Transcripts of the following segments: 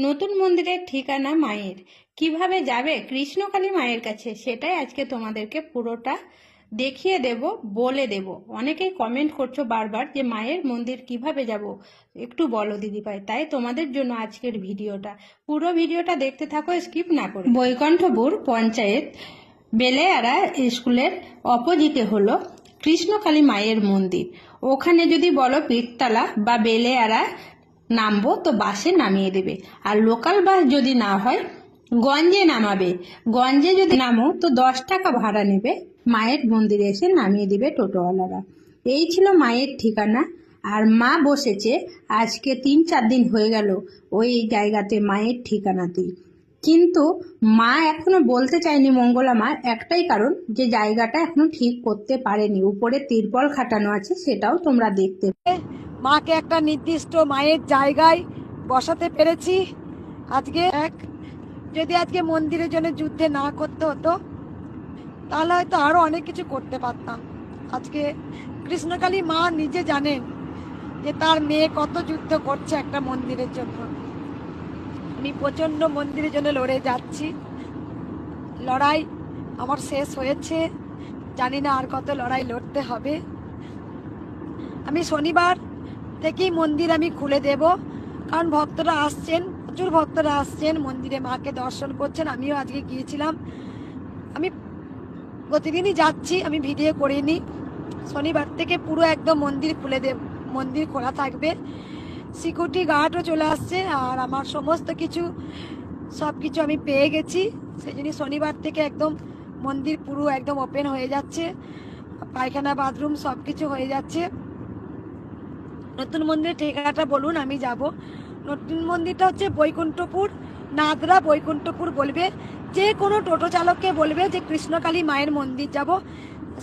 নতুন মন্দিরের ঠিকানা মায়ের কিভাবে যাবে কৃষ্ণকালী মায়ের কাছে সেটাই আজকে তোমাদেরকে পুরোটা দেখিয়ে দেব, বলে দেব। অনেকেই কমেন্ট করছো বারবার যে মায়ের মন্দির কিভাবে যাব, একটু বলো দিদিভাই। তাই তোমাদের জন্য আজকের ভিডিওটা, পুরো ভিডিওটা দেখতে থাকো, স্কিপ না করে। বৈকুণ্ঠপুর পঞ্চায়েত বেলেয়ারা স্কুলের অপোজিটে হলো কৃষ্ণকালী মায়ের মন্দির। ওখানে যদি বলো পীরতলা বা বেলেয়ারা নামবো তো বাসে নামিয়ে দেবে। আর লোকাল বাস যদি না হয় গঞ্জে নামাবে। গঞ্জে যদি নামো তো 10 টাকা ভাড়া নেবে, মায়ের মন্দিরে এসে নামিয়ে দিবে টোটোওয়ালারা। এই ছিল মায়ের ঠিকানা। আর মা বসেছে আজকে 3-4 দিন হয়ে গেল ওই জায়গাতে, মায়ের ঠিকানাতেই। কিন্তু মা এখনো বলতে চায়নি মঙ্গলা মা, একটাই কারণ যে জায়গাটা এখনো ঠিক করতে পারেনি। উপরে তিরপল খাটানো আছে, সেটাও তোমরা দেখতে। মাকে একটা নির্দিষ্ট মায়ের জায়গায় বসাতে পেরেছি। যদি আজকে মন্দিরের জন্য যুদ্ধে না করতে হতো তাহলে হয়তো আরো অনেক কিছু করতে পারতাম। আজকে কৃষ্ণকালী মা নিজে জানেন যে তার মেয়ে কত যুদ্ধ করছে একটা মন্দিরের জন্য। আমি প্রচন্ড মন্দিরের জন্য লড়ে যাচ্ছি। লড়াই আমার শেষ হয়েছে, জানি না আর কত লড়াই লড়তে হবে। আমি শনিবার থেকেই মন্দির আমি খুলে দেব, কারণ ভক্তরা আসছেন, প্রচুর ভক্তরা আসছেন মন্দিরে মাকে দর্শন করছেন। আমিও আজকে গিয়েছিলাম। আমি প্রতিদিনই যাচ্ছি, আমি ভিডিও করিনি। শনিবার থেকে পুরো একদম মন্দির খুলে দেব, মন্দির খোলা থাকবে। সিকিউরিটি গার্ডও চলে আসছে আর আমার সমস্ত কিছু সব কিছু আমি পেয়ে গেছি। সেই জন্য শনিবার থেকে একদম মন্দির পুরো একদম ওপেন হয়ে যাচ্ছে, পায়খানা বাথরুম সব কিছু হয়ে যাচ্ছে। নতুন মন্দিরের ঠিকানাটা বলুন, আমি যাব। নতুন মন্দিরটা হচ্ছে বৈকুণ্ঠপুর, নাদরা বৈকুণ্ঠপুর বলবে। যে কোনো টোটো চালককে বলবে যে কৃষ্ণকালী মায়ের মন্দির যাব,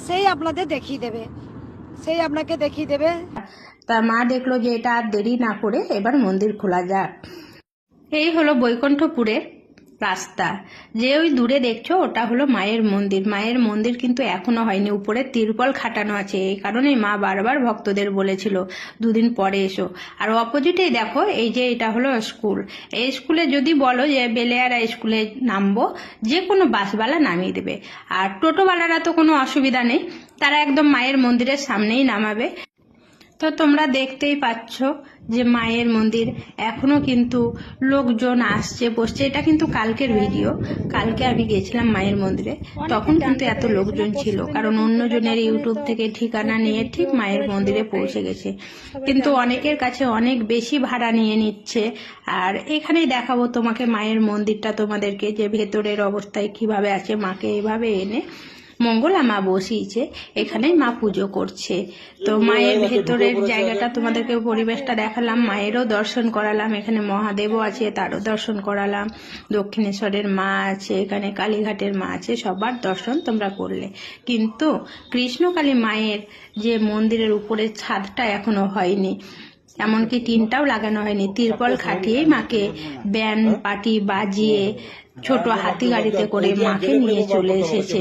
সেই আপনাকে দেখিয়ে দেবে। তার মা দেখলো যে এটা আর দেরি না করে এবার মন্দির খোলা যাক। এই হলো বৈকুণ্ঠপুরের রাস্তা। যে ওই দূরে দেখছো ওটা হলো মায়ের মন্দির। মায়ের মন্দির কিন্তু এখনো হয়নি, উপরে তিরপল খাটানো আছে। এই কারণে মা বারবার ভক্তদের বলেছিল 2 দিন পরে এসো। আর অপোজিটেই দেখো, এই যে এটা হলো স্কুল। এই স্কুলে যদি বলো যে বেলেয়ারা স্কুলে নামবো, যে কোনো বাসওয়ালা নামিয়ে দেবে। আর টোটোওয়ালারা তো কোনো অসুবিধা নেই, তারা একদম মায়ের মন্দিরের সামনেই নামাবে। তো তোমরা দেখতেই পাচ্ছ যে মায়ের মন্দির এখনো কিন্তু লোকজন আসছে বসছে। এটা কিন্তু কালকের ভিডিও। কালকে আমি গেছিলাম মায়ের মন্দিরে, তখন কিন্তু এত লোকজন ছিল, কারণ অন্যজনের ইউটিউব থেকে ঠিকানা নিয়ে ঠিক মায়ের মন্দিরে পৌঁছে গেছে। কিন্তু অনেকের কাছে অনেক বেশি ভাড়া নিয়ে নিচ্ছে। আর এখানেই দেখাবো তোমাকে মায়ের মন্দিরটা তোমাদেরকে, যে ভেতরের অবস্থায় কিভাবে আছে। মাকে এভাবে এনে মঙ্গলা মা বসিয়েছে, এখানেই মা পুজো করছে। তো মায়ের ভেতরের জায়গাটা তোমাদেরকে পরিবেশটা দেখালাম, মায়েরও দর্শন করালাম। এখানে মহাদেবও আছে, তারও দর্শন করালাম। দক্ষিণেশ্বরের মা আছে, এখানে কালীঘাটের মা আছে, সবার দর্শন তোমরা করলে। কিন্তু কৃষ্ণকালী মায়ের যে মন্দিরের উপরের ছাদটা এখনো হয়নি, এমনকি টিনটাও লাগানো হয়নি। তিরপল খাটিয়েই মাকে ব্যান্ড পার্টি বাজিয়ে ছোট হাতি গাড়িতে করে মাকে নিয়ে চলে এসেছে,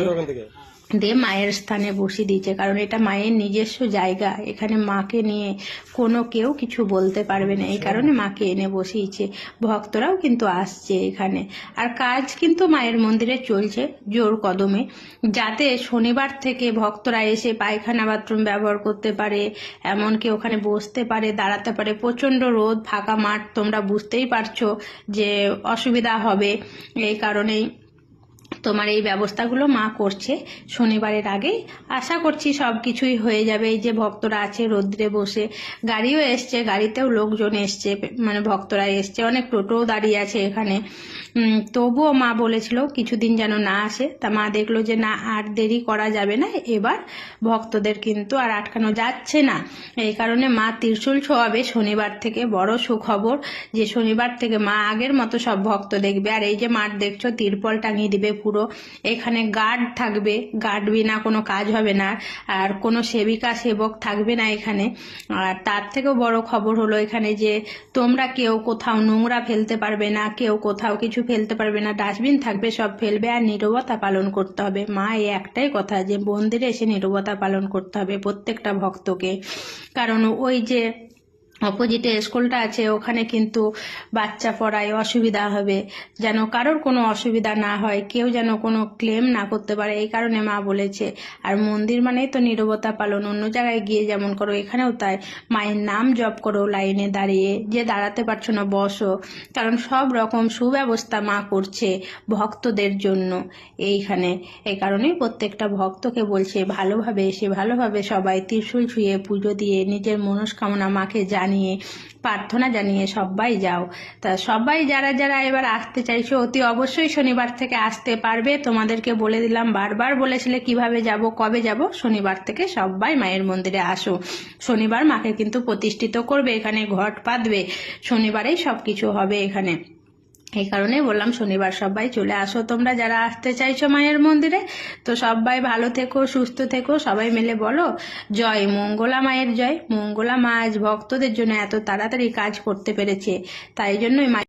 দিয়ে মায়ের স্থানে বসিয়ে দিয়েছে। কারণ এটা মায়ের নিজস্ব জায়গা, এখানে মাকে নিয়ে কোনো কেউ কিছু বলতে পারবে না। এই কারণে মাকে এনে বসিয়েছে। ভক্তরাও কিন্তু আসছে এখানে। আর কাজ কিন্তু মায়ের মন্দিরে চলছে জোর কদমে, যাতে শনিবার থেকে ভক্তরা এসে পায়খানা বাথরুম ব্যবহার করতে পারে, এমনকি ওখানে বসতে পারে, দাঁড়াতে পারে। প্রচণ্ড রোদ, ফাঁকা মাঠ, তোমরা বুঝতেই পারছো যে অসুবিধা হবে। এই কারণেই তোমার এই ব্যবস্থাগুলো মা করছে। শনিবারের আগেই আশা করছি সব কিছুই হয়ে যাবে। এই যে ভক্তরা আছে রোদ্রে বসে, গাড়িও এসছে, গাড়িতেও লোকজন এসছে, মানে ভক্তরা এসছে, অনেক টোটোও দাঁড়িয়ে আছে এখানে। তবুও মা বলেছিল কিছুদিন যেন না আসে। তা মা দেখলো যে না, আর দেরি করা যাবে না, এবার ভক্তদের কিন্তু আর আটকানো যাচ্ছে না। এই কারণে মা ত্রিশূল ছোঁয়াবে শনিবার থেকে। বড় সুখবর যে শনিবার থেকে মা আগের মতো সব ভক্ত দেখবে। আর এই যে মাঠ দেখছো, তিরপল টাঙিয়ে দিবে পুরো। এখানে গার্ড থাকবে, গার্ড বিনা কোনো কাজ হবে না। আর কোনো সেবিকা সেবক থাকবে না এখানে। আর তার থেকেও বড় খবর হলো এখানে যে তোমরা কেউ কোথাও নোংরা ফেলতে পারবে না, কেউ কোথাও কিছু ফেলতে পারবে না। ডাস্টবিন থাকবে, সব ফেলবে। আর নীরবতা পালন করতে হবে। মা এই একটাই কথা যে মন্দিরে এসে নীরবতা পালন করতে হবে প্রত্যেকটা ভক্তকে। কারণ ওই যে অপোজিটে স্কুলটা আছে, ওখানে কিন্তু বাচ্চা পড়ায় অসুবিধা হবে, যেন কারোর কোনো অসুবিধা না হয়, কেউ যেন কোনো ক্লেম না করতে পারে, এই কারণে মা বলেছে। আর মন্দির মানেই তো নীরবতা পালন, অন্য জায়গায় গিয়ে যেমন করো এখানেও তাই, মায়ের নাম জপ করো লাইনে দাঁড়িয়ে, যে দাঁড়াতে পারছো না বসো, কারণ সব রকম সুব্যবস্থা মা করছে ভক্তদের জন্য এইখানে। এই কারণেই প্রত্যেকটা ভক্তকে বলছে ভালোভাবে এসে ভালোভাবে সবাই ত্রিশূল ছুঁয়ে পুজো দিয়ে নিজের মনস্কামনা মাকে জানিয়ে প্রার্থনা জানিয়ে সবাই যাও। তা সবাই যারা যারা এবার আসতে চাইছো অতি অবশ্যই শনিবার থেকে আসতে পারবে, তোমাদেরকে বলে দিলাম, বারবার বলেছিলে কিভাবে যাব কবে যাব, শনিবার থেকে সবাই মায়ের মন্দিরে আসো। শনিবার মাকে কিন্তু প্রতিষ্ঠিত করবে, এখানে ঘট পাতবে, শনিবারেই সব কিছু হবে এখানে। এই কারণে বললাম শনিবার সবাই চলে আসো তোমরা যারা আসতে চাইছো মায়ের মন্দিরে। তো সবাই ভালো থেকো, সুস্থ থেকো, সবাই মিলে বলো জয় মঙ্গলা মায়ের জয়। মঙ্গলা মা আজ ভক্তদের জন্য এত তাড়াতাড়ি কাজ করতে পেরেছে, তাই জন্যই মা